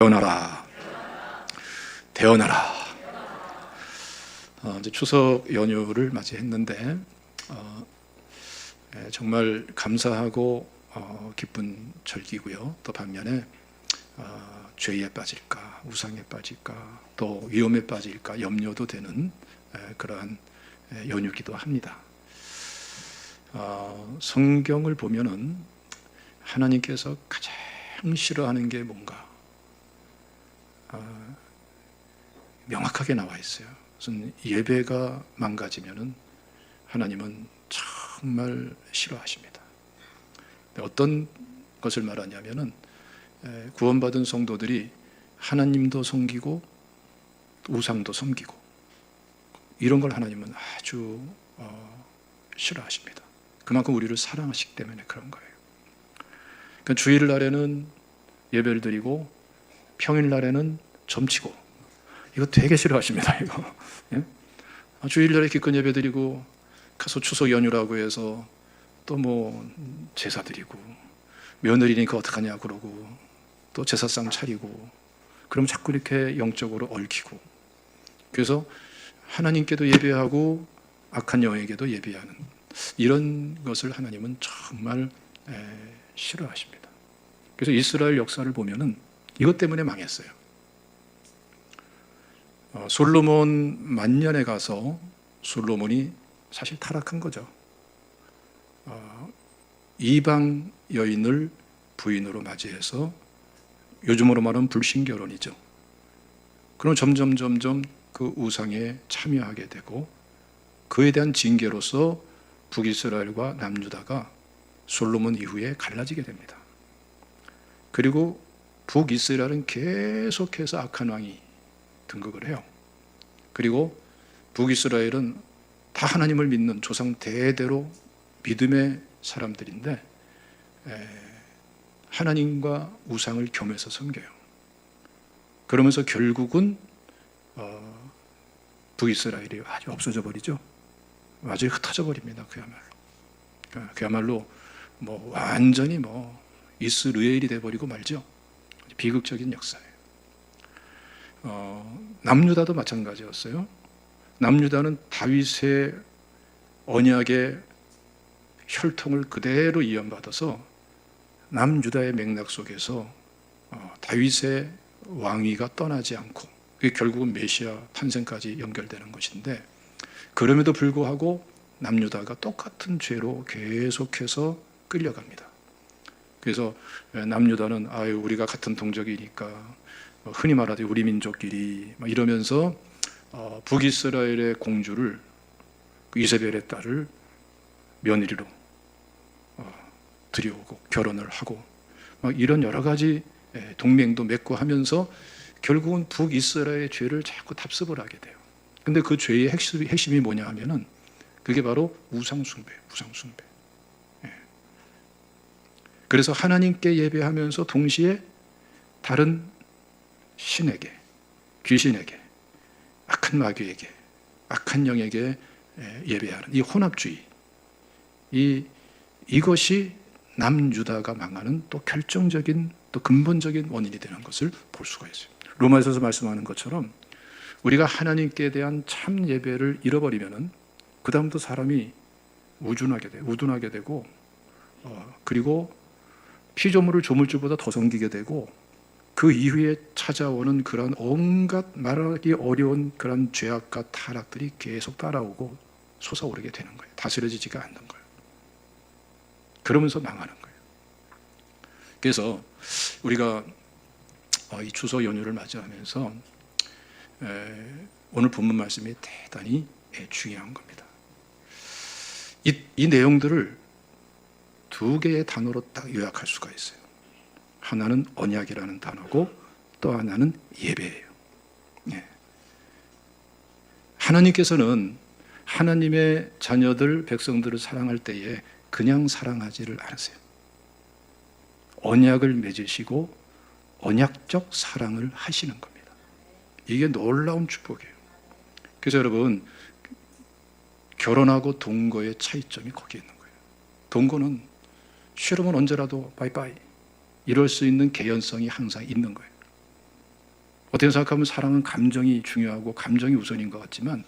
태어나라, 태어나라. 이제 추석 연휴를 맞이했는데 정말 감사하고 기쁜 절기고요. 또 반면에 죄에 빠질까, 우상에 빠질까, 또 위험에 빠질까 염려도 되는 그러한 연휴기도 합니다. 성경을 보면은 하나님께서 가장 싫어하는 게 뭔가 명확하게 나와 있어요. 무슨 예배가 망가지면은 하나님은 정말 싫어하십니다. 어떤 것을 말하냐면은 구원받은 성도들이 하나님도 섬기고 우상도 섬기고 이런 걸 하나님은 아주 싫어하십니다. 그만큼 우리를 사랑하시기 때문에 그런 거예요. 그러니까 주일날에는 예배를 드리고 평일날에는 점치고, 이거 되게 싫어하십니다. 이거. 예? 주일날에 기껏 예배 드리고 가서 추석 연휴라고 해서 또 뭐 제사 드리고 며느리니까 어떡하냐 그러고 또 제사상 차리고 그럼 자꾸 이렇게 영적으로 얽히고, 그래서 하나님께도 예배하고 악한 영에게도 예배하는 이런 것을 하나님은 정말 싫어하십니다. 그래서 이스라엘 역사를 보면은 이것 때문에 망했어요. 솔로몬 만년에 가서 솔로몬이 사실 타락한 거죠. 이방 여인을 부인으로 맞이해서 요즘으로 말하면 불신결혼이죠. 그럼 점점 그 우상에 참여하게 되고, 그에 대한 징계로서 북이스라엘과 남유다가 솔로몬 이후에 갈라지게 됩니다. 그리고 북이스라엘은 계속해서 악한 왕이 등극을 해요. 그리고 북이스라엘은 다 하나님을 믿는 조상 대대로 믿음의 사람들인데 하나님과 우상을 겸해서 섬겨요. 그러면서 결국은 북이스라엘이 아주 없어져 버리죠. 아주 흩어져 버립니다. 그야말로 뭐 완전히 뭐 이스라엘이 돼버리고 말죠. 비극적인 역사예요. 남유다도 마찬가지였어요. 남유다는 다윗의 언약의 혈통을 그대로 이어받아서 남유다의 맥락 속에서 다윗의 왕위가 떠나지 않고, 그게 결국은 메시아 탄생까지 연결되는 것인데, 그럼에도 불구하고 남유다가 똑같은 죄로 계속해서 끌려갑니다. 그래서 남유다는 우리가 같은 동족이니까 흔히 말하듯 우리 민족끼리 이러면서 북이스라엘의 공주를, 이세벨의 딸을 며느리로 들여오고 결혼을 하고 이런 여러 가지 동맹도 맺고 하면서 결국은 북이스라엘의 죄를 자꾸 답습을 하게 돼요. 근데 그 죄의 핵심이 뭐냐 하면은 그게 바로 우상숭배예요. 우상숭배. 그래서 하나님께 예배하면서 동시에 다른 신에게, 귀신에게, 악한 마귀에게, 악한 영에게 예배하는 이 혼합주의, 이것이 남유다가 망하는 또 결정적인, 또 근본적인 원인이 되는 것을 볼 수가 있어요. 로마에서 말씀하는 것처럼 우리가 하나님께 대한 참 예배를 잃어버리면은 그 다음부터 사람이 우둔하게 되고 그리고 피조물을 조물주보다 더 섬기게 되고, 그 이후에 찾아오는 그런 온갖 말하기 어려운 그런 죄악과 타락들이 계속 따라오고 솟아오르게 되는 거예요. 다스려지지가 않는 거예요. 그러면서 망하는 거예요. 그래서 우리가 이 추석 연휴를 맞이하면서 오늘 본문 말씀이 대단히 중요한 겁니다. 이 내용들을 두 개의 단어로 딱 요약할 수가 있어요. 하나는 언약이라는 단어고 또 하나는 예배예요. 하나님께서는 하나님의 자녀들, 백성들을 사랑할 때에 그냥 사랑하지를 않으세요. 언약을 맺으시고 언약적 사랑을 하시는 겁니다. 이게 놀라운 축복이에요. 그래서 여러분, 결혼하고 동거의 차이점이 거기에 있는 거예요. 동거는 싫으면 언제라도 바이바이 이럴 수 있는 개연성이 항상 있는 거예요. 어떻게 생각하면 사랑은 감정이 중요하고 감정이 우선인 것 같지만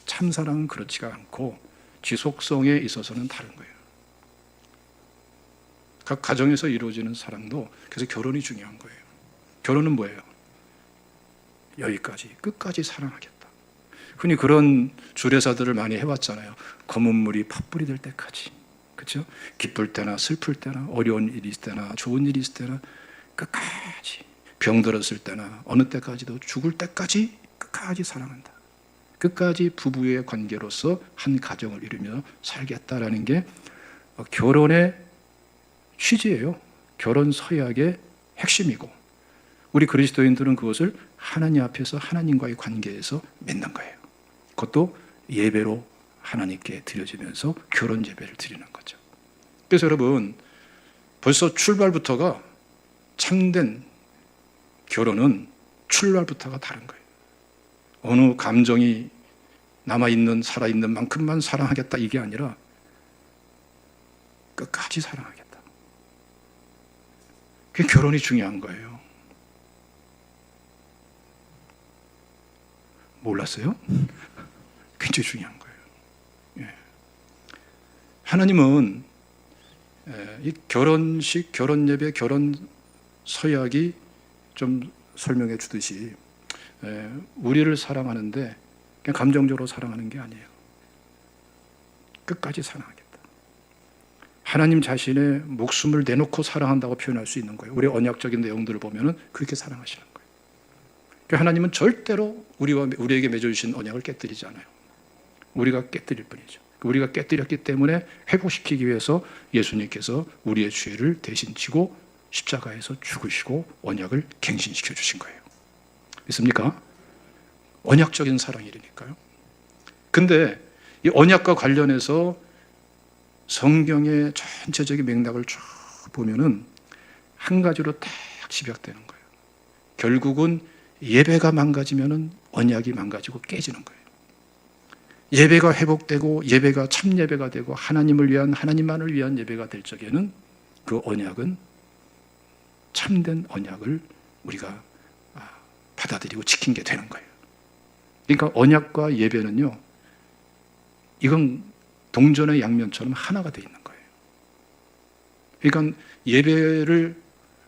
참 사랑은 그렇지가 않고 지속성에 있어서는 다른 거예요. 각 가정에서 이루어지는 사랑도 그래서 결혼이 중요한 거예요. 결혼은 뭐예요? 여기까지 끝까지 사랑하겠다. 흔히 그런 주례사들을 많이 해왔잖아요. 검은 물이 팥불이 될 때까지, 그렇죠? 기쁠 때나 슬플 때나 어려운 일이 있을 때나 좋은 일이 있을 때나 끝까지, 병들었을 때나 어느 때까지도 죽을 때까지 끝까지 사랑한다. 끝까지 부부의 관계로서 한 가정을 이루며 살겠다라는 게 결혼의 취지예요. 결혼 서약의 핵심이고 우리 그리스도인들은 그것을 하나님 앞에서 하나님과의 관계에서 맺는 거예요. 그것도 예배로 하나님께 드려지면서 결혼 예배를 드리는 거죠. 그래서 여러분, 벌써 출발부터가 참된 결혼은 출발부터가 다른 거예요. 어느 감정이 남아있는, 살아있는 만큼만 사랑하겠다 이게 아니라 끝까지 사랑하겠다. 그게 결혼이 중요한 거예요. 몰랐어요? 굉장히 중요한 거예요. 예. 하나님은 이 결혼식, 결혼 예배, 결혼 서약이 좀 설명해 주듯이 우리를 사랑하는데 그냥 감정적으로 사랑하는 게 아니에요. 끝까지 사랑하겠다. 하나님 자신의 목숨을 내놓고 사랑한다고 표현할 수 있는 거예요. 우리 언약적인 내용들을 보면은 그렇게 사랑하시는 거예요. 그러니까 하나님은 절대로 우리에게 맺어주신 언약을 깨뜨리지 않아요. 우리가 깨뜨릴 뿐이죠. 우리가 깨뜨렸기 때문에 회복시키기 위해서 예수님께서 우리의 죄를 대신 지고 십자가에서 죽으시고 언약을 갱신시켜 주신 거예요. 믿습니까? 언약적인 사랑이니까요. 근데 이 언약과 관련해서 성경의 전체적인 맥락을 쭉 보면은 한 가지로 딱 집약되는 거예요. 결국은 예배가 망가지면은 언약이 망가지고 깨지는 거예요. 예배가 회복되고 예배가 참 예배가 되고 하나님을 위한, 하나님만을 위한 예배가 될 적에는 그 언약은 참된 언약을 우리가 받아들이고 지킨 게 되는 거예요. 그러니까 언약과 예배는요, 이건 동전의 양면처럼 하나가 되어 있는 거예요. 그러니까 예배를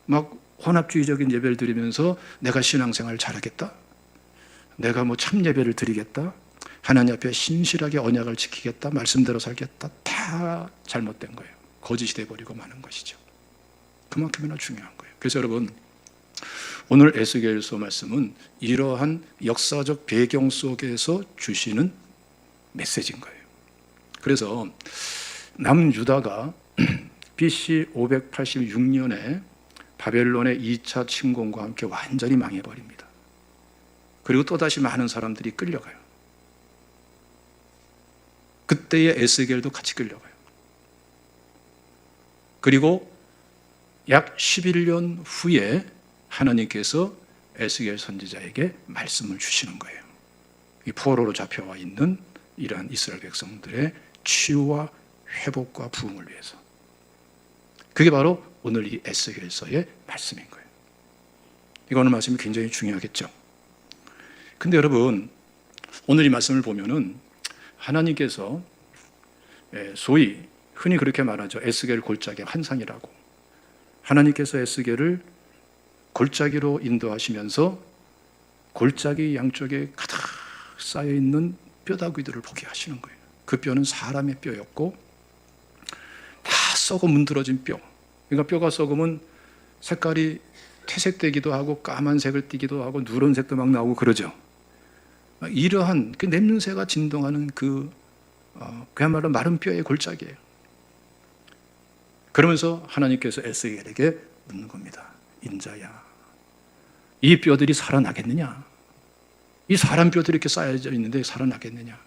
막 혼합주의적인 예배를 드리면서 내가 신앙생활 잘하겠다, 내가 뭐 참 예배를 드리겠다, 하나님 앞에 신실하게 언약을 지키겠다, 말씀대로 살겠다, 다 잘못된 거예요. 거짓이 돼버리고 마는 것이죠. 그만큼이나 중요한 거예요. 그래서 여러분, 오늘 에스겔서 말씀은 이러한 역사적 배경 속에서 주시는 메시지인 거예요. 그래서 남유다가 BC 586년에 바벨론의 2차 침공과 함께 완전히 망해버립니다. 그리고 또다시 많은 사람들이 끌려가요. 그때의 에스겔도 같이 끌려가요. 그리고 약 11년 후에 하나님께서 에스겔 선지자에게 말씀을 주시는 거예요. 이 포로로 잡혀와 있는 이러한 이스라엘 백성들의 치유와 회복과 부흥을 위해서. 그게 바로 오늘 이 에스겔서의 말씀인 거예요. 이거는 말씀이 굉장히 중요하겠죠. 근데 여러분, 오늘 이 말씀을 보면은 하나님께서 소위 흔히 그렇게 말하죠. 에스겔 골짜기 환상이라고. 하나님께서 에스겔을 골짜기로 인도하시면서 골짜기 양쪽에 가득 쌓여있는 뼈다귀들을 보게 하시는 거예요. 그 뼈는 사람의 뼈였고 다 썩어 문드러진 뼈. 그러니까 뼈가 썩으면 색깔이 퇴색되기도 하고 까만색을 띠기도 하고 누런색도 막 나오고 그러죠. 이러한 그 냄새가 진동하는 그야말로 마른 뼈의 골짜기예요. 그러면서 하나님께서 에스겔에게 묻는 겁니다. 인자야, 이 뼈들이 살아나겠느냐? 이 사람 뼈들이 이렇게 쌓여져 있는데 살아나겠느냐?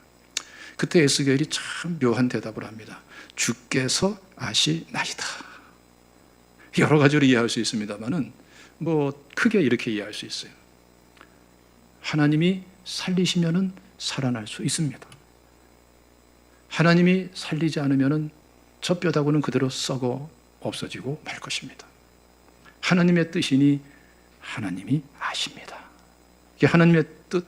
그때 에스겔이 참 묘한 대답을 합니다. 주께서 아시나이다. 여러 가지로 이해할 수 있습니다만은 뭐 크게 이렇게 이해할 수 있어요. 하나님이 살리시면은 살아날 수 있습니다. 하나님이 살리지 않으면은 저 뼈다구는 그대로 썩어 없어지고 말 것입니다. 하나님의 뜻이니 하나님이 아십니다. 이게 하나님의 뜻,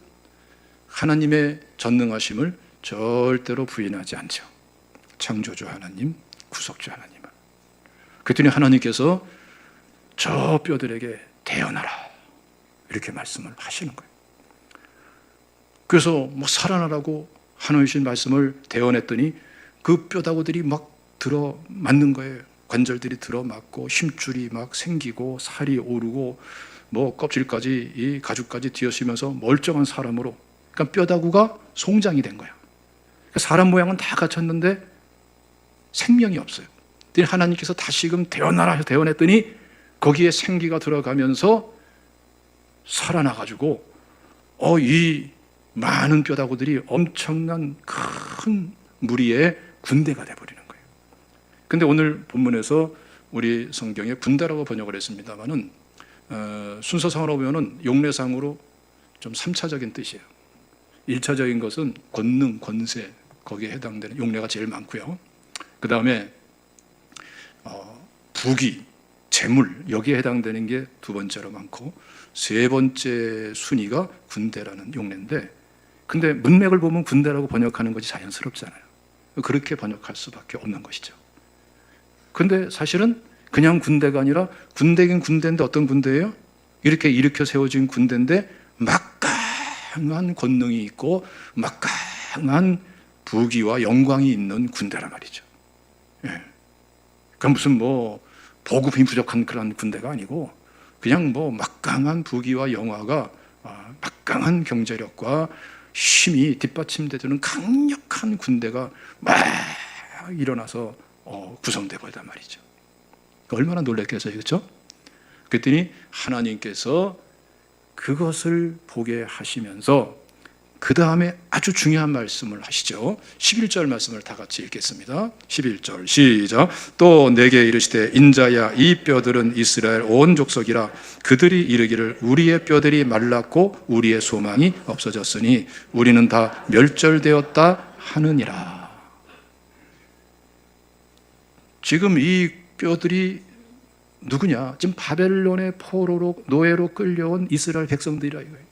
하나님의 전능하심을 절대로 부인하지 않죠. 창조주 하나님, 구속주 하나님은. 그랬더니 하나님께서 저 뼈들에게 태어나라 이렇게 말씀을 하시는 거예요. 그래서 뭐 살아나라고 하나님의 말씀을 대언했더니 그 뼈다구들이 막 들어 맞는 거예요. 관절들이 들어 맞고 힘줄이 막 생기고 살이 오르고 뭐 껍질까지 이 가죽까지 뒤어쓰면서 멀쩡한 사람으로, 그러니까 뼈다구가 송장이 된 거야. 그러니까 사람 모양은 다 갖췄는데 생명이 없어요. 하나님께서 다시금 태어나라 해서 태어냈더니 거기에 생기가 들어가면서 살아나가지고 이 많은 뼈다구들이 엄청난 큰 무리의 군대가 돼버리는 거예요. 근데 오늘 본문에서 우리 성경에 군대라고 번역을 했습니다만은 순서상으로 보면은 용례상으로 좀 3차적인 뜻이에요. 1차적인 것은 권능, 권세, 거기에 해당되는 용례가 제일 많고요. 그 다음에 부귀, 재물, 여기에 해당되는 게 두 번째로 많고, 세 번째 순위가 군대라는 용례인데, 근데 문맥을 보면 군대라고 번역하는 것이 자연스럽잖아요. 그렇게 번역할 수밖에 없는 것이죠. 근데 사실은 그냥 군대가 아니라 군대긴 군대인데 어떤 군대예요? 이렇게 일으켜 세워진 군대인데 막강한 권능이 있고 막강한 부귀와 영광이 있는 군대란 말이죠. 예. 그러니까 무슨 뭐 보급이 부족한 그런 군대가 아니고 그냥 뭐 막강한 부귀와 영화가 막강한 경제력과 힘이 뒷받침되는 강력한 군대가 막 일어나서 구성되어 버리단 말이죠. 얼마나 놀랐겠어요, 그렇죠? 그랬더니 하나님께서 그것을 보게 하시면서 그 다음에 아주 중요한 말씀을 하시죠. 11절 말씀을 다 같이 읽겠습니다. 11절 시작. 또 내게 이르시되 인자야 이 뼈들은 이스라엘 온 족속이라. 그들이 이르기를 우리의 뼈들이 말랐고 우리의 소망이 없어졌으니 우리는 다 멸절되었다 하느니라. 지금 이 뼈들이 누구냐? 지금 바벨론의 포로로 노예로 끌려온 이스라엘 백성들이라 이거예요.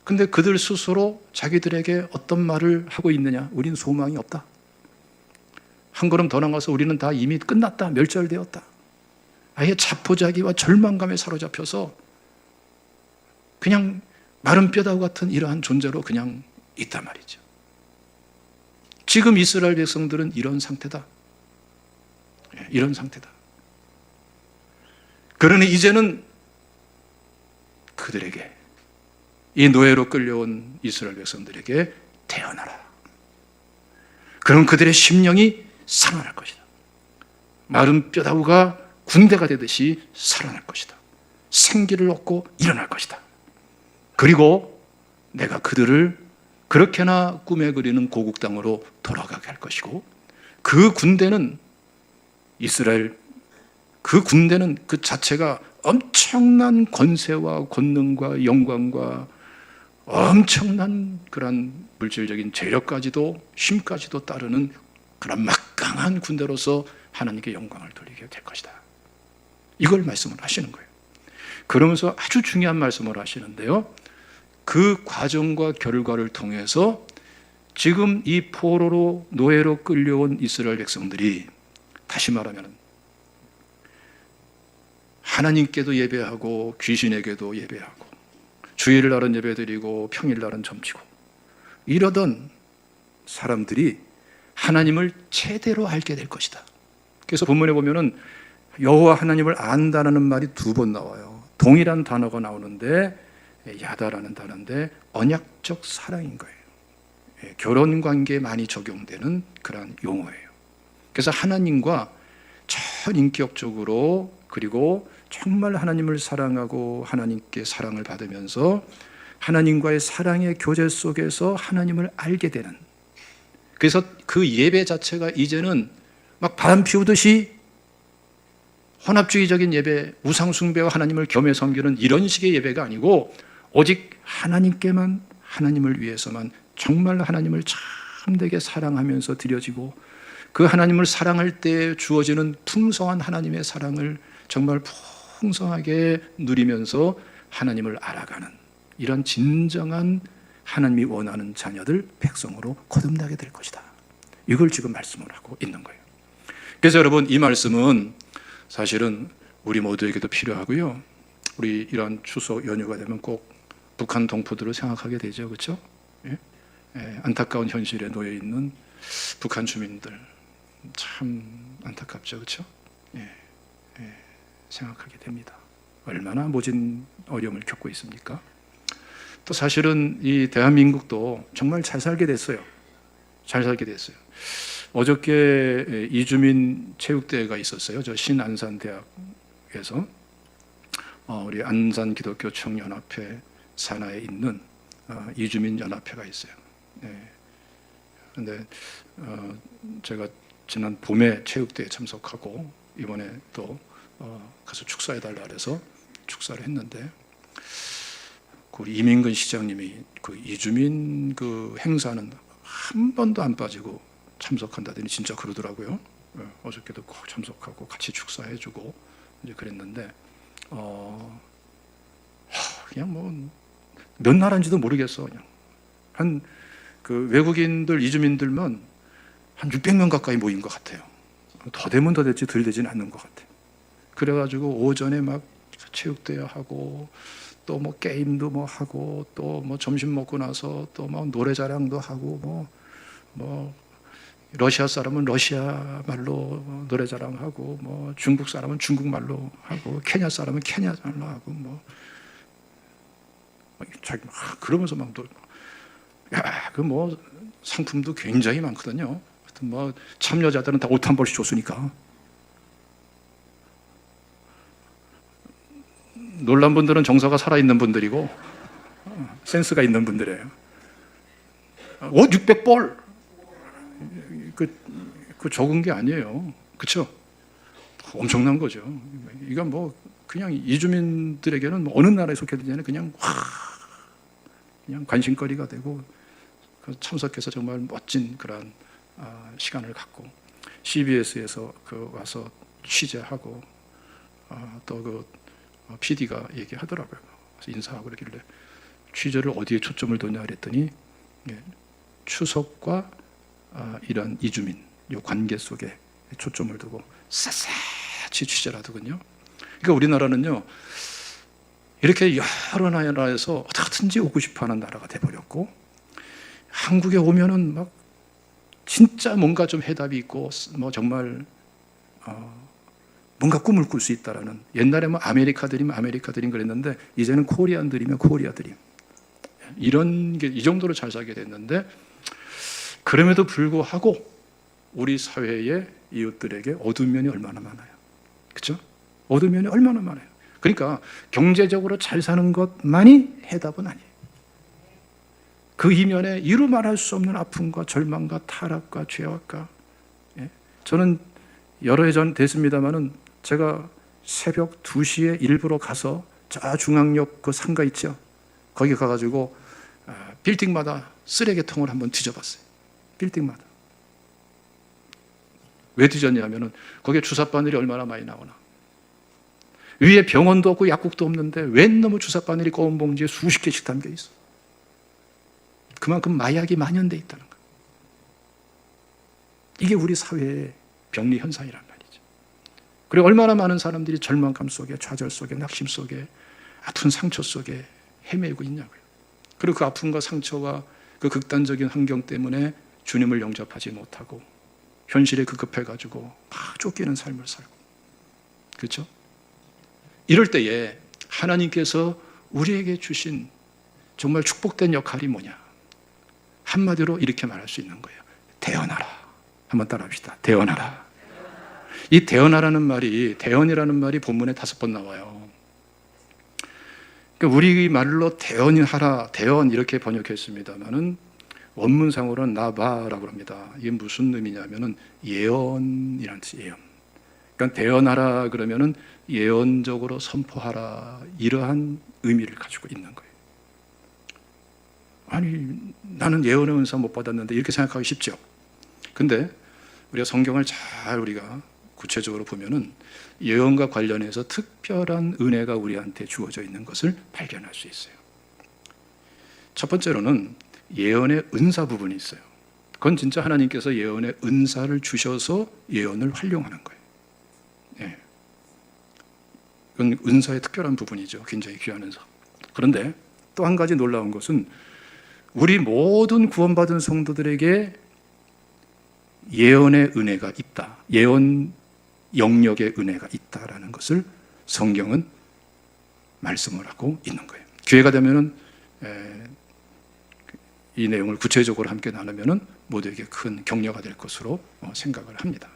근데 그들 스스로 자기들에게 어떤 말을 하고 있느냐? 우리는 소망이 없다. 한 걸음 더 나가서 우리는 다 이미 끝났다. 멸절되었다. 아예 자포자기와 절망감에 사로잡혀서 그냥 마른 뼈다구 같은 이러한 존재로 그냥 있단 말이죠. 지금 이스라엘 백성들은 이런 상태다. 이런 상태다. 그러니 이제는 그들에게, 이 노예로 끌려온 이스라엘 백성들에게 태어나라. 그럼 그들의 심령이 살아날 것이다. 마른 뼈다구가 군대가 되듯이 살아날 것이다. 생기를 얻고 일어날 것이다. 그리고 내가 그들을 그렇게나 꿈에 그리는 고국 땅으로 돌아가게 할 것이고, 그 군대는 이스라엘, 그 군대는 그 자체가 엄청난 권세와 권능과 영광과 엄청난 그런 물질적인 재력까지도 힘까지도 따르는 그런 막강한 군대로서 하나님께 영광을 돌리게 될 것이다. 이걸 말씀을 하시는 거예요. 그러면서 아주 중요한 말씀을 하시는데요. 그 과정과 결과를 통해서 지금 이 포로로 노예로 끌려온 이스라엘 백성들이, 다시 말하면 하나님께도 예배하고 귀신에게도 예배하고 주일날은 예배드리고 평일날은 점치고 이러던 사람들이 하나님을 제대로 알게 될 것이다. 그래서 본문에 보면은 여호와 하나님을 안다라는 말이 2번 나와요. 동일한 단어가 나오는데 야다라는 단어인데 언약적 사랑인 거예요. 결혼 관계에 많이 적용되는 그런 용어예요. 그래서 하나님과 전인격적으로, 그리고 정말 하나님을 사랑하고 하나님께 사랑을 받으면서 하나님과의 사랑의 교제 속에서 하나님을 알게 되는, 그래서 그 예배 자체가 이제는 막 바람 피우듯이 혼합주의적인 예배, 우상숭배와 하나님을 겸해 섬기는 이런 식의 예배가 아니고 오직 하나님께만, 하나님을 위해서만 정말 하나님을 참되게 사랑하면서 드려지고, 그 하나님을 사랑할 때 주어지는 풍성한 하나님의 사랑을 정말 풍성하게 누리면서 하나님을 알아가는 이런 진정한 하나님이 원하는 자녀들, 백성으로 거듭나게 될 것이다. 이걸 지금 말씀을 하고 있는 거예요. 그래서 여러분, 이 말씀은 사실은 우리 모두에게도 필요하고요. 우리 이런 추석 연휴가 되면 꼭 북한 동포들을 생각하게 되죠. 그렇죠? 예? 안타까운 현실에 놓여 있는 북한 주민들 참 안타깝죠. 그렇죠? 생각하게 됩니다. 얼마나 모진 어려움을 겪고 있습니까? 또 사실은 이 대한민국도 정말 잘 살게 됐어요. 잘 살게 됐어요. 어저께 이주민 체육대회가 있었어요. 저 신안산대학에서 우리 안산기독교청연합회 산하에 있는 이주민 연합회가 있어요. 그런데 제가 지난 봄에 체육대회에 참석하고 이번에 또 가서 축사해달라 그래서 축사를 했는데, 우리 이민근 시장님이 그 이주민 그 행사는 한 번도 안 빠지고 참석한다더니 진짜 그러더라고요. 어저께도 꼭 참석하고 같이 축사해주고 이제 그랬는데, 그냥 뭐 몇 나라인지도 모르겠어. 그냥 한 그 외국인들 이주민들만 한 600명 가까이 모인 것 같아요. 더 되면 더 됐지 덜 되지는 않는 것 같아요. 그래가지고 오전에 막 체육대회 하고 또 뭐 게임도 뭐 하고 또 뭐 점심 먹고 나서 또 뭐 노래자랑도 하고 뭐 러시아 사람은 러시아 말로 노래자랑하고 뭐 중국 사람은 중국 말로 하고 케냐 사람은 케냐 말로 하고 뭐 자기 막 그러면서 막 그 뭐 상품도 굉장히 많거든요. 하여튼 뭐 참여자들은 다 옷 한 벌씩 줬으니까. 놀란 분들은 정서가 살아있는 분들이고 센스가 있는 분들이에요. 옷 600벌 그 적은 게 아니에요. 그렇죠? 엄청난 거죠. 이건 뭐 그냥 이주민들에게는 어느 나라에 속해지냐는 그냥 관심거리가 되고, 참석해서 정말 멋진 그런 시간을 갖고 CBS에서 와서 취재하고 또 그 PD가 얘기하더라고요. 그래서 인사하고 그러길래 취재를 어디에 초점을 뒀냐 그랬더니 추석과 이런 이주민 이 관계 속에 초점을 두고 샅샅이 취재를 하더군요. 그러니까 우리나라는요, 이렇게 여러 나라에서 어떻게든지 오고 싶어하는 나라가 돼버렸고, 한국에 오면은 막 진짜 뭔가 좀 해답이 있고 뭐 정말 뭔가 꿈을 꿀 수 있다라는, 옛날에 뭐 아메리카 드림 그랬는데 이제는 코리안 드림이면 코리아 드림, 이런 게 이 정도로 잘 살게 됐는데, 그럼에도 불구하고 우리 사회의 이웃들에게 어두운 면이 얼마나 많아요. 그렇죠? 어두운 면이 얼마나 많아요. 그러니까 경제적으로 잘 사는 것만이 해답은 아니에요. 그 이면에 이루 말할 수 없는 아픔과 절망과 타락과 죄악과, 저는 여러 해 전 됐습니다마는 제가 새벽 2시에 일부러 가서 저 중앙역 그 상가 있죠? 거기 가가지고 빌딩마다 쓰레기통을 한번 뒤져봤어요. 빌딩마다. 왜 뒤졌냐면은 거기에 주사바늘이 얼마나 많이 나오나. 위에 병원도 없고 약국도 없는데 웬 놈의 주사바늘이 검은 봉지에 수십 개씩 담겨 있어. 그만큼 마약이 만연돼 있다는 거예요. 이게 우리 사회의 병리 현상이란 말이죠. 그리고 얼마나 많은 사람들이 절망감 속에, 좌절 속에, 낙심 속에, 아픈 상처 속에 헤매고 있냐고요. 그리고 그 아픔과 상처와 그 극단적인 환경 때문에 주님을 영접하지 못하고 현실에 급급해가지고 막 쫓기는 삶을 살고, 그렇죠? 이럴 때에 하나님께서 우리에게 주신 정말 축복된 역할이 뭐냐? 한마디로 이렇게 말할 수 있는 거예요. 대언하라. 한번 따라합시다. 대언하라. 이 대언하라는 말이, 대언이라는 말이 본문에 5번 나와요. 그러니까 우리 말로 대언하라, 대언 이렇게 번역했습니다만은 원문상으로는 나바라고 합니다. 이게 무슨 의미냐면은 예언이라는 뜻이에요. 예언. 그러니까 대언하라 그러면은 예언적으로 선포하라, 이러한 의미를 가지고 있는 거예요. 아니, 나는 예언의 은사 못 받았는데 이렇게 생각하기 쉽죠. 근데 우리가 성경을 잘 우리가 구체적으로 보면은 예언과 관련해서 특별한 은혜가 우리한테 주어져 있는 것을 발견할 수 있어요. 첫 번째로는 예언의 은사 부분이 있어요. 그건 진짜 하나님께서 예언의 은사를 주셔서 예언을 활용하는 거예요. 예. 그건 은사의 특별한 부분이죠. 굉장히 귀한 은사. 그런데 또 한 가지 놀라운 것은 우리 모든 구원받은 성도들에게 예언의 은혜가 있다. 예언 영역의 은혜가 있다라는 것을 성경은 말씀을 하고 있는 거예요. 기회가 되면은 이 내용을 구체적으로 함께 나누면은 모두에게 큰 격려가 될 것으로 생각을 합니다.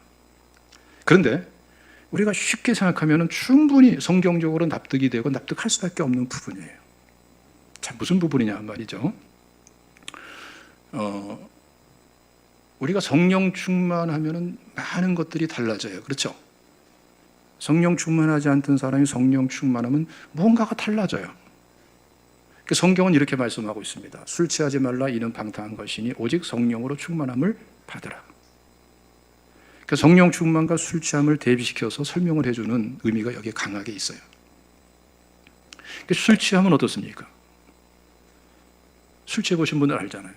그런데 우리가 쉽게 생각하면은 충분히 성경적으로 납득이 되고 납득할 수밖에 없는 부분이에요. 자, 무슨 부분이냐 말이죠. 우리가 성령 충만하면은 많은 것들이 달라져요. 그렇죠? 성령 충만하지 않던 사람이 성령 충만하면 뭔가가 달라져요. 성경은 이렇게 말씀하고 있습니다. 술 취하지 말라, 이는 방탕한 것이니 오직 성령으로 충만함을 받으라. 성령 충만과 술 취함을 대비시켜서 설명을 해주는 의미가 여기에 강하게 있어요. 술 취함은 어떻습니까? 술 취해 보신 분들 알잖아요.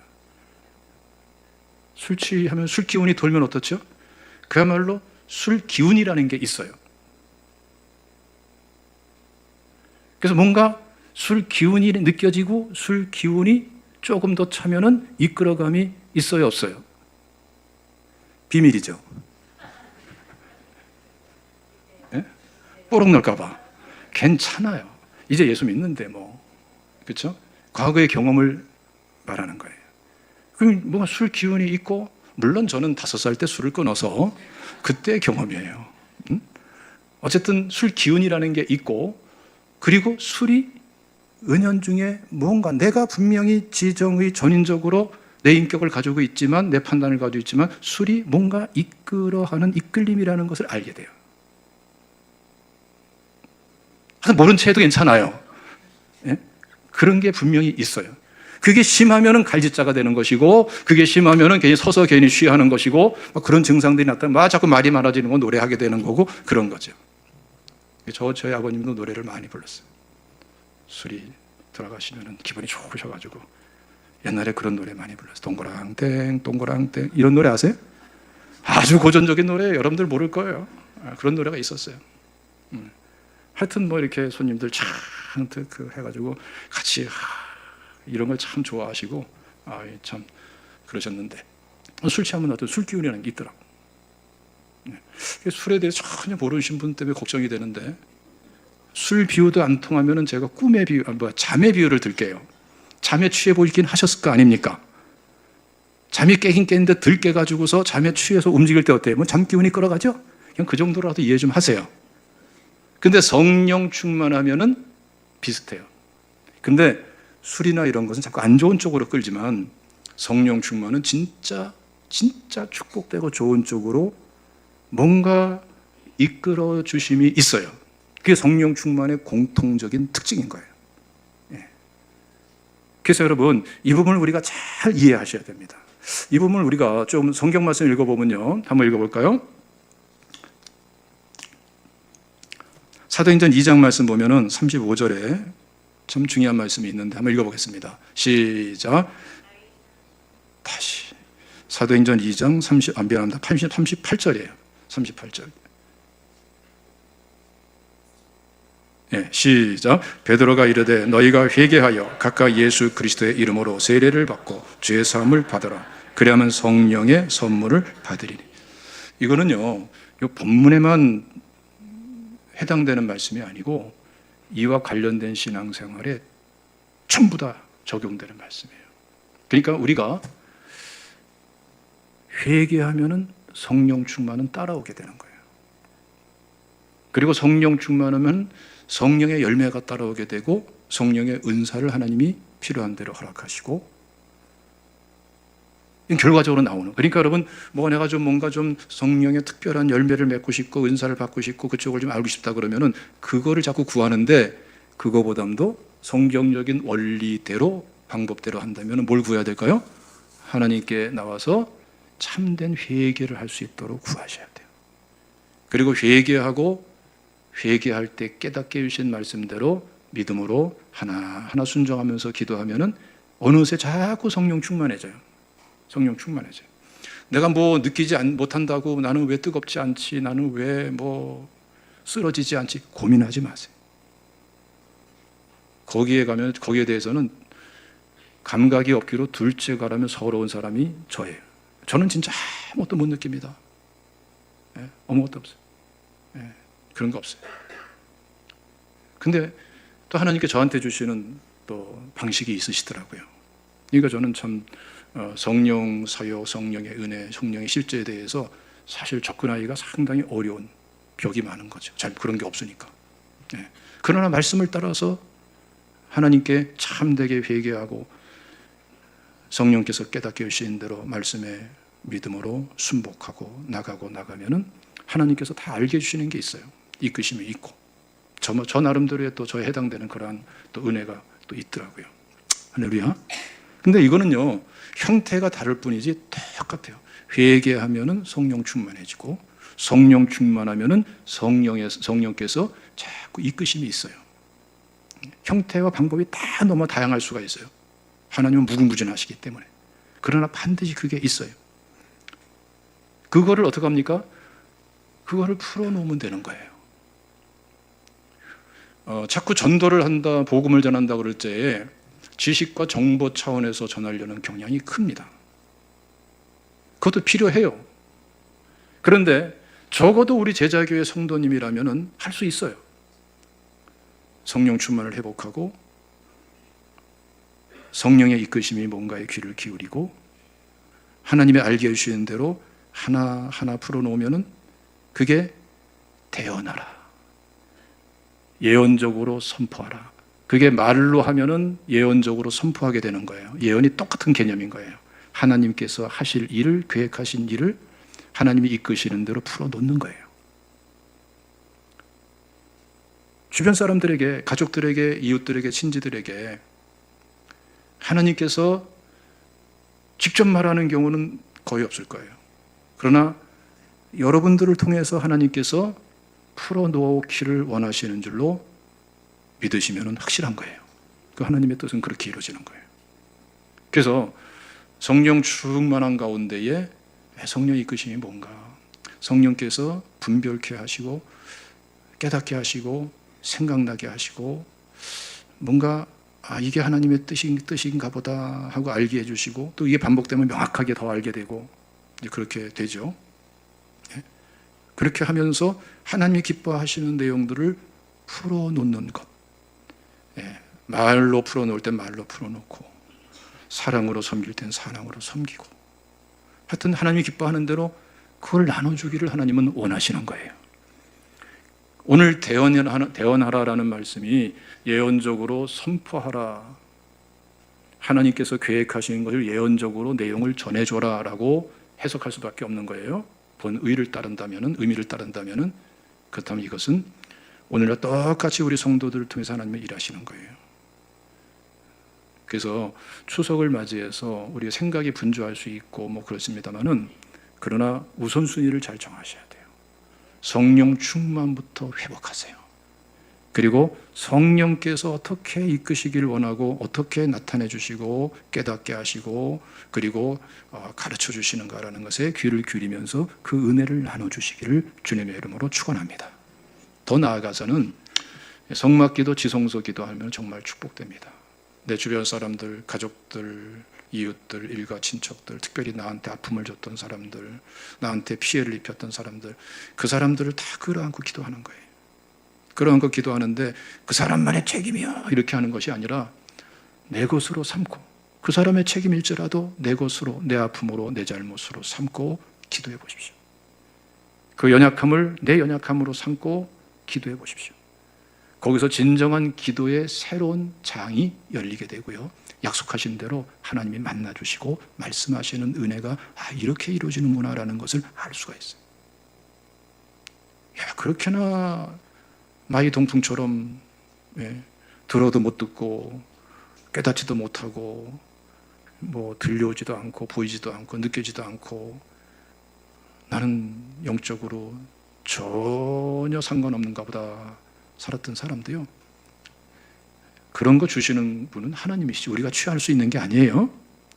술 취하면 술 기운이 돌면 어떻죠? 그야말로 술 기운이라는 게 있어요. 그래서 뭔가 술 기운이 느껴지고 술 기운이 조금 더 차면은 이끌어감이 있어요, 없어요? 비밀이죠. 예? 뽀록 날까봐. 괜찮아요. 이제 예수 믿는데 뭐. 그렇죠? 과거의 경험을 말하는 거예요. 그럼 뭔가 술 기운이 있고, 물론 저는 5살 때 술을 끊어서 그때의 경험이에요. 어쨌든 술 기운이라는 게 있고, 그리고 술이 은연중에 뭔가 내가 분명히 지정의 전인적으로 내 인격을 가지고 있지만, 내 판단을 가지고 있지만 술이 뭔가 이끌어하는 이끌림이라는 것을 알게 돼요. 하여튼 모른 채 해도 괜찮아요. 예? 그런 게 분명히 있어요. 그게 심하면은 갈짓자가 되는 것이고, 그게 심하면은 괜히 서서 괜히 쉬하는 것이고, 그런 증상들이 나타나면 자꾸 말이 많아지는 거 노래하게 되는 거고, 그런 거죠. 저희 아버님도 노래를 많이 불렀어요. 술이 들어가시면은 기분이 좋으셔가지고 옛날에 그런 노래 많이 불렀어요. 동그랑땡 동그랑땡, 이런 노래 아세요? 아주 고전적인 노래, 여러분들 모를 거예요. 그런 노래가 있었어요. 하여튼 뭐 이렇게 손님들 잔뜩 해가지고 같이 이런 걸 참 좋아하시고 참 그러셨는데, 술 취하면 어떤 술 기운이라는 게 있더라고. 술에 대해 전혀 모르신 분 때문에 걱정이 되는데, 술 비유도 안 통하면은 제가 꿈의 비유, 잠의 비유를 들게요. 잠에 취해 보이긴 하셨을 거 아닙니까? 잠이 깨긴 깼는데 들 깨가지고서 잠에 취해서 움직일 때 어때요? 잠 기운이 끌어가죠? 그냥 그 정도라도 이해 좀 하세요. 근데 성령 충만하면은 비슷해요. 근데 술이나 이런 것은 자꾸 안 좋은 쪽으로 끌지만, 성령 충만은 진짜 축복되고 좋은 쪽으로 뭔가 이끌어 주심이 있어요. 그게 성령 충만의 공통적인 특징인 거예요. 예. 그래서 여러분, 이 부분을 우리가 잘 이해하셔야 됩니다. 이 부분을 우리가 좀 성경 말씀 읽어보면요, 한번 읽어볼까요? 사도행전 2장 말씀 보면은 35절에 참 중요한 말씀이 있는데 한번 읽어보겠습니다. 시작. 다시. 사도행전 2장 38절이에요. 38절. 예, 시작. 베드로가 이르되 너희가 회개하여 각각 예수 그리스도의 이름으로 세례를 받고 죄 사함을 받으라. 그리하면 성령의 선물을 받으리니. 이거는요, 이 본문에만 해당되는 말씀이 아니고 이와 관련된 신앙생활에 전부 다 적용되는 말씀이에요. 그러니까 우리가 회개하면은 성령 충만은 따라오게 되는 거예요. 그리고 성령 충만하면 성령의 열매가 따라오게 되고, 성령의 은사를 하나님이 필요한 대로 허락하시고, 결과적으로 나오는. 그러니까 여러분, 내가 좀 뭔가 좀 성령의 특별한 열매를 맺고 싶고 은사를 받고 싶고 그쪽을 좀 알고 싶다 그러면은 그거를 자꾸 구하는데, 그거보다도 성경적인 원리대로 방법대로 한다면 뭘 구해야 될까요? 하나님께 나와서 참된 회개를 할 수 있도록 구하셔야 돼요. 그리고 회개하고 회개할 때 깨닫게 해주신 말씀대로 믿음으로 하나하나 순종하면서 기도하면은 어느새 자꾸 성령 충만해져요. 성령 충만해져요. 내가 뭐 느끼지 못한다고 나는 왜 뜨겁지 않지? 나는 왜 뭐 쓰러지지 않지? 고민하지 마세요. 거기에 가면 거기에 대해서는 감각이 없기로 둘째 가라면 서러운 사람이 저예요. 저는 진짜 아무것도 못 느낍니다. 예, 아무것도 없어요. 예, 그런 거 없어요. 근데 또 하나님께 저한테 주시는 또 방식이 있으시더라고요. 그러니까 저는 참 성령 사역, 성령의 은혜, 성령의 실제에 대해서 사실 접근하기가 상당히 어려운 벽이 많은 거죠. 잘 그런 게 없으니까. 예. 그러나 말씀을 따라서 하나님께 참되게 회개하고 성령께서 깨닫게 하시는 대로 말씀에 믿음으로 순복하고 나가면은 하나님께서 다 알게 해주시는 게 있어요. 이끄심이 있고 저 나름대로의 또 저에 해당되는 그러한 또 은혜가 또 있더라고요. 할렐루야. 근데 이거는요 형태가 다를 뿐이지 똑같아요. 회개하면은 성령 충만해지고 성령 충만하면은 성령께서 자꾸 이끄심이 있어요. 형태와 방법이 다 너무 다양할 수가 있어요. 하나님은 무궁무진하시기 때문에. 그러나 반드시 그게 있어요. 그거를 어떻게 합니까? 그거를 풀어놓으면 되는 거예요. 자꾸 전도를 한다, 복음을 전한다 그럴 때에 지식과 정보 차원에서 전하려는 경향이 큽니다. 그것도 필요해요. 그런데 적어도 우리 제자교회 성도님이라면 할 수 있어요. 성령 충만을 회복하고 성령의 이끄심이 뭔가에 귀를 기울이고 하나님의 알게 해주시는 대로 하나하나 풀어놓으면 그게 대언하라, 예언적으로 선포하라. 그게 말로 하면은 예언적으로 선포하게 되는 거예요. 예언이 똑같은 개념인 거예요. 하나님께서 하실 일을, 계획하신 일을 하나님이 이끄시는 대로 풀어놓는 거예요. 주변 사람들에게, 가족들에게, 이웃들에게, 친지들에게 하나님께서 직접 말하는 경우는 거의 없을 거예요. 그러나 여러분들을 통해서 하나님께서 풀어놓기를 원하시는 줄로 믿으시면 확실한 거예요. 그 하나님의 뜻은 그렇게 이루어지는 거예요. 그래서 성령 충만한 가운데에 성령 이끄심이 뭔가, 성령께서 분별케 하시고 깨닫게 하시고 생각나게 하시고 뭔가 이게 하나님의 뜻인가 보다 하고 알게 해주시고 또 이게 반복되면 명확하게 더 알게 되고 이제 그렇게 되죠. 그렇게 하면서 하나님이 기뻐하시는 내용들을 풀어놓는 것. 말로 풀어놓을 땐 말로 풀어놓고 사랑으로 섬길 땐 사랑으로 섬기고 하여튼 하나님이 기뻐하는 대로 그걸 나눠주기를 하나님은 원하시는 거예요. 오늘 대언하라라는 말씀이 예언적으로 선포하라, 하나님께서 계획하시는 것을 예언적으로 내용을 전해줘라라고 해석할 수밖에 없는 거예요. 본의를 따른다면은, 의미를 따른다면은, 그렇다면 이것은 오늘날 똑같이 우리 성도들을 통해서 하나님이 일하시는 거예요. 그래서 추석을 맞이해서 우리가 생각이 분주할 수 있고 뭐 그렇습니다만은, 그러나 우선순위를 잘 정하셔야 돼요. 성령 충만부터 회복하세요. 그리고 성령께서 어떻게 이끄시기를 원하고 어떻게 나타내 주시고 깨닫게 하시고 그리고 가르쳐 주시는가라는 것에 귀를 기울이면서 그 은혜를 나눠주시기를 주님의 이름으로 축원합니다. 더 나아가서는 성막기도, 지성소 기도하면 정말 축복됩니다. 내 주변 사람들, 가족들, 이웃들, 일가 친척들, 특별히 나한테 아픔을 줬던 사람들, 나한테 피해를 입혔던 사람들, 그 사람들을 다 끌어안고 기도하는 거예요. 끌어안고 기도하는데 그 사람만의 책임이야 이렇게 하는 것이 아니라 내 것으로 삼고, 그 사람의 책임일지라도 내 것으로, 내 아픔으로, 내 잘못으로 삼고 기도해 보십시오. 그 연약함을 내 연약함으로 삼고 기도해 보십시오. 거기서 진정한 기도의 새로운 장이 열리게 되고요, 약속하신 대로 하나님이 만나주시고 말씀하시는 은혜가 이렇게 이루어지는구나 라는 것을 알 수가 있어요. 그렇게나 마이 동풍처럼 들어도 못 듣고 깨닫지도 못하고 뭐 들려오지도 않고 보이지도 않고 느껴지도 않고 나는 영적으로 전혀 상관없는가 보다 살았던 사람도요, 그런 거 주시는 분은 하나님이시지 우리가 취할 수 있는 게 아니에요.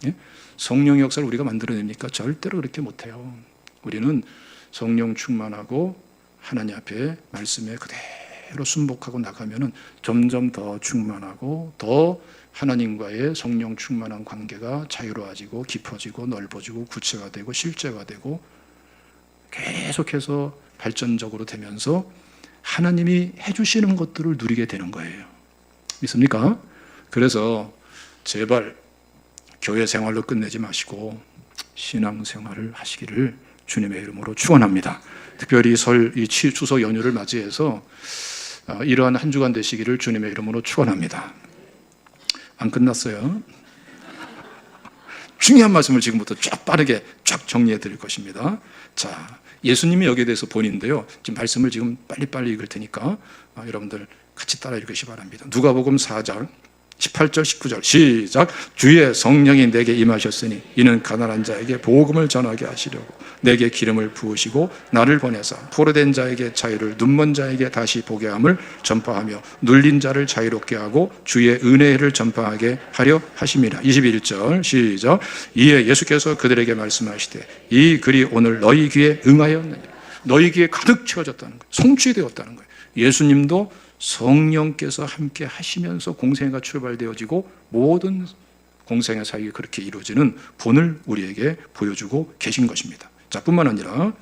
예? 성령의 역사를 우리가 만들어냅니까? 절대로 그렇게 못해요. 우리는 성령 충만하고 하나님 앞에 말씀에 그대로 순복하고 나가면은 점점 더 충만하고 더 하나님과의 성령 충만한 관계가 자유로워지고 깊어지고 넓어지고 구체가 되고 실제가 되고 계속해서 발전적으로 되면서 하나님이 해주시는 것들을 누리게 되는 거예요. 믿습니까? 그래서 제발 교회 생활로 끝내지 마시고 신앙생활을 하시기를 주님의 이름으로 축원합니다. 특별히 이 추석 연휴를 맞이해서 이러한 한 주간 되시기를 주님의 이름으로 축원합니다. 안 끝났어요. 중요한 말씀을 지금부터 쫙 빠르게 쫙 정리해 드릴 것입니다. 자, 예수님이 여기에 대해서 본인데요, 지금 말씀을 지금 빨리빨리 읽을 테니까 여러분들 같이 따라 읽으시기 바랍니다. 누가복음 4장 18절 19절 시작. 주의 성령이 내게 임하셨으니 이는 가난한 자에게 복음을 전하게 하시려고 내게 기름을 부으시고 나를 보내사 포로된 자에게 자유를, 눈먼 자에게 다시 보게 함을 전파하며 눌린 자를 자유롭게 하고 주의 은혜를 전파하게 하려 하심이라. 21절 시작. 이에 예수께서 그들에게 말씀하시되 이 글이 오늘 너희 귀에 응하였느니라. 너희 귀에 가득 채워졌다는 거예요. 성취되었다는 거예요. 예수님도 성령께서 함께 하시면서 공생애가 출발되어지고 모든 공생애 사역이 그렇게 이루어지는 본을 우리에게 보여주고 계신 것입니다. 자, 뿐만 아니라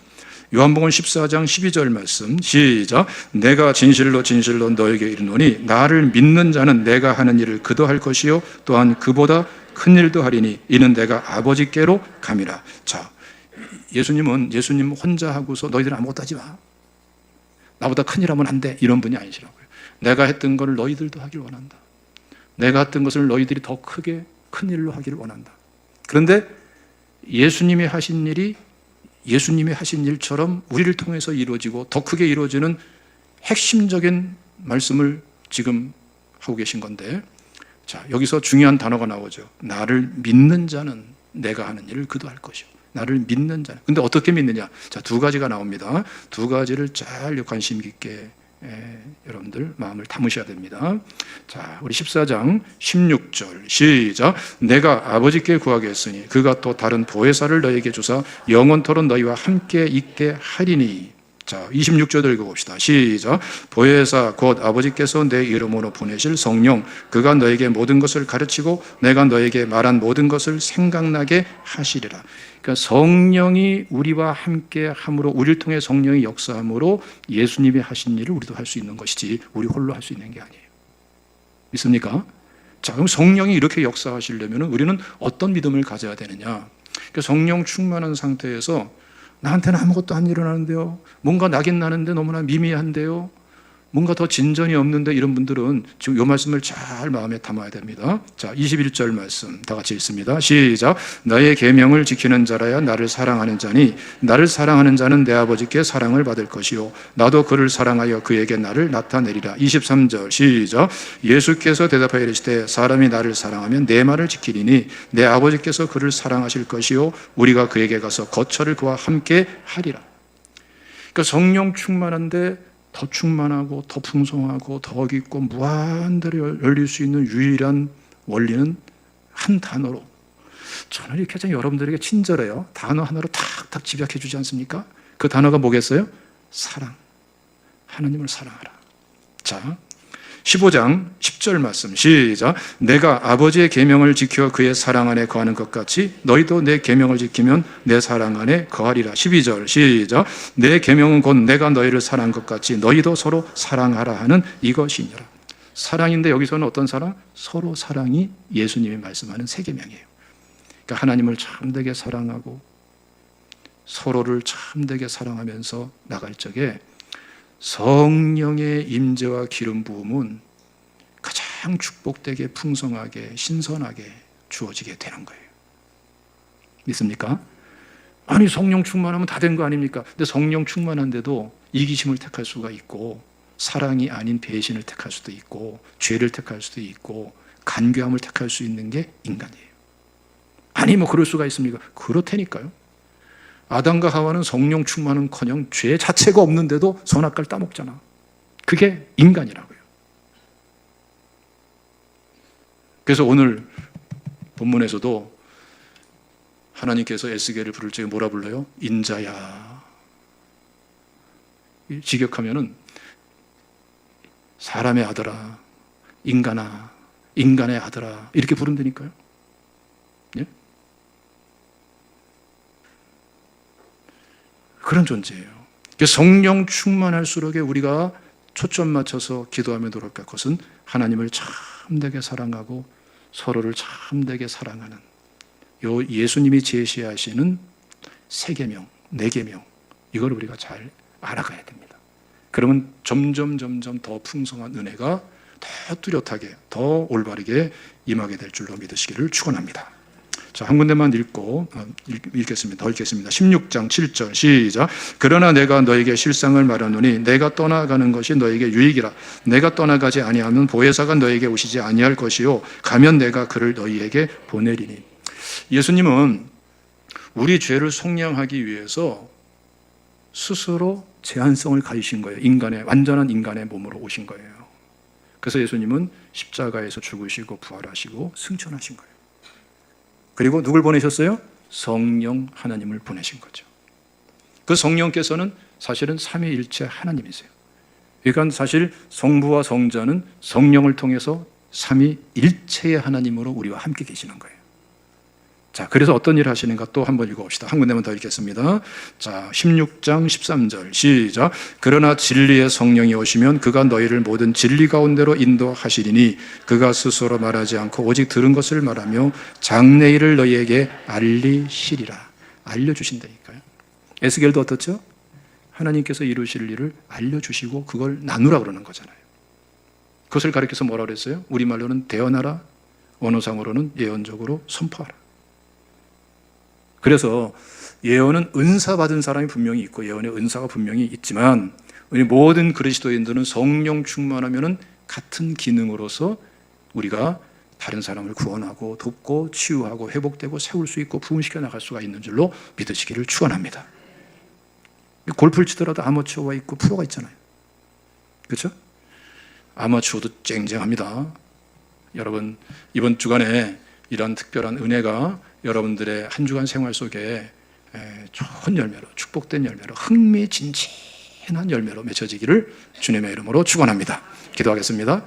요한복음 14장 12절 말씀 시작. 내가 진실로 진실로 너에게 이르노니 나를 믿는 자는 내가 하는 일을 그도 할 것이요 또한 그보다 큰 일도 하리니 이는 내가 아버지께로 감이라. 자, 예수님 혼자 하고서 너희들은 아무것도 하지 마, 나보다 큰 일 하면 안 돼, 이런 분이 아니시라고요. 내가 했던 것을 너희들도 하길 원한다. 내가 했던 것을 너희들이 더 크게 큰 일로 하기를 원한다. 그런데 예수님이 하신 일이 예수님이 하신 일처럼 우리를 통해서 이루어지고 더 크게 이루어지는 핵심적인 말씀을 지금 하고 계신 건데, 자, 여기서 중요한 단어가 나오죠. 나를 믿는 자는 내가 하는 일을 그도 할 것이요. 나를 믿는 자는. 근데 어떻게 믿느냐? 자, 두 가지가 나옵니다. 두 가지를 잘 관심 깊게 여러분들 마음을 담으셔야 됩니다. 자, 우리 14장 16절 시작. 내가 아버지께 구하겠으니 그가 또 다른 보혜사를 너에게 주사 영원토록 너희와 함께 있게 하리니. 자, 26절 읽어봅시다. 시작. 보혜사 곧 아버지께서 내 이름으로 보내실 성령 그가 너에게 모든 것을 가르치고 내가 너에게 말한 모든 것을 생각나게 하시리라. 그러니까 성령이 우리와 함께 함으로, 우리를 통해 성령이 역사함으로 예수님이 하신 일을 우리도 할 수 있는 것이지 우리 홀로 할 수 있는 게 아니에요. 믿습니까? 자, 그럼 성령이 이렇게 역사하시려면 우리는 어떤 믿음을 가져야 되느냐? 그러니까 성령 충만한 상태에서 나한테는 아무것도 안 일어나는데요, 뭔가 나긴 나는데 너무나 미미한데요, 뭔가 더 진전이 없는데, 이런 분들은 지금 이 말씀을 잘 마음에 담아야 됩니다. 자, 21절 말씀 다 같이 읽습니다. 시작. 너의 계명을 지키는 자라야 나를 사랑하는 자니 나를 사랑하는 자는 내 아버지께 사랑을 받을 것이요 나도 그를 사랑하여 그에게 나를 나타내리라. 23절 시작. 예수께서 대답하여 이르시되 사람이 나를 사랑하면 내 말을 지키리니 내 아버지께서 그를 사랑하실 것이요 우리가 그에게 가서 거처를 그와 함께 하리라. 그러니까 성령 충만한데 더 충만하고 더 풍성하고 더 깊고 무한대로 열릴 수 있는 유일한 원리는 한 단어로, 저는 이렇게 좀 여러분들에게 친절해요. 단어 하나로 탁탁 집약해 주지 않습니까? 그 단어가 뭐겠어요? 사랑. 하나님을 사랑하라. 자, 15장 10절 말씀 시작. 내가 아버지의 계명을 지켜 그의 사랑 안에 거하는 것 같이 너희도 내 계명을 지키면 내 사랑 안에 거하리라. 12절 시작. 내 계명은 곧 내가 너희를 사랑한 것 같이 너희도 서로 사랑하라 하는 이것이니라. 사랑인데 여기서는 어떤 사랑? 서로 사랑이 예수님이 말씀하는 세 계명이에요. 그러니까 하나님을 참되게 사랑하고 서로를 참되게 사랑하면서 나갈 적에 성령의 임재와 기름 부음은 가장 축복되게 풍성하게 신선하게 주어지게 되는 거예요. 믿습니까? 아니, 성령 충만하면 다 된 거 아닙니까? 근데 성령 충만한데도 이기심을 택할 수가 있고 사랑이 아닌 배신을 택할 수도 있고 죄를 택할 수도 있고 간교함을 택할 수 있는 게 인간이에요. 아니, 뭐 그럴 수가 있습니까? 그렇다니까요. 아담과 하와는 성령 충만은커녕 죄 자체가 없는데도 선악과를 따먹잖아. 그게 인간이라고요. 그래서 오늘 본문에서도 하나님께서 에스겔을 부를 적에 뭐라 불러요? 인자야. 직역하면은 사람의 아들아, 인간아, 인간의 아들아 이렇게 부른다니까요. 예? 그런 존재예요. 성령 충만할수록 우리가 초점 맞춰서 기도하며 노력할 것은 하나님을 참되게 사랑하고 서로를 참되게 사랑하는 요 예수님이 제시하시는 3계명, 4계명 이걸 우리가 잘 알아가야 됩니다. 그러면 점점 더 풍성한 은혜가 더 뚜렷하게 더 올바르게 임하게 될 줄로 믿으시기를 축원합니다. 자, 한 군데만 읽겠습니다. 더 읽겠습니다. 16장 7절 시작. 그러나 내가 너에게 실상을 말하노니 내가 떠나가는 것이 너에게 유익이라. 내가 떠나가지 아니하면 보혜사가 너에게 오시지 아니할 것이요 가면 내가 그를 너희에게 보내리니. 예수님은 우리 죄를 속량하기 위해서 스스로 제한성을 가지신 거예요. 완전한 인간의 몸으로 오신 거예요. 그래서 예수님은 십자가에서 죽으시고 부활하시고 승천하신 거예요. 그리고 누굴 보내셨어요? 성령 하나님을 보내신 거죠. 그 성령께서는 사실은 삼위일체 하나님이세요. 그러니까 사실 성부와 성자는 성령을 통해서 삼위일체의 하나님으로 우리와 함께 계시는 거예요. 자, 그래서 어떤 일을 하시는가 또 한번 읽어봅시다. 한 군데만 더 읽겠습니다. 자, 16장 13절 시작. 그러나 진리의 성령이 오시면 그가 너희를 모든 진리 가운데로 인도하시리니 그가 스스로 말하지 않고 오직 들은 것을 말하며 장래일을 너희에게 알리시리라. 알려주신다니까요. 에스겔도 어떻죠? 하나님께서 이루실 일을 알려주시고 그걸 나누라 그러는 거잖아요. 그것을 가리켜서 뭐라 그랬어요? 우리말로는 대언하라, 언어상으로는 예언적으로 선포하라. 그래서 예언은 은사 받은 사람이 분명히 있고 예언의 은사가 분명히 있지만 우리 모든 그리스도인들은 성령 충만하면은 같은 기능으로서 우리가 다른 사람을 구원하고 돕고 치유하고 회복되고 세울 수 있고 부흥시켜 나갈 수가 있는 줄로 믿으시기를 축원합니다. 골프를 치더라도 아마추어가 있고 프로가 있잖아요. 그렇죠? 아마추어도 쨍쨍합니다. 여러분 이번 주간에 이런 특별한 은혜가 여러분들의 한 주간 생활 속에 좋은 열매로 축복된 열매로 흥미진진한 열매로 맺혀지기를 주님의 이름으로 축원합니다. 기도하겠습니다.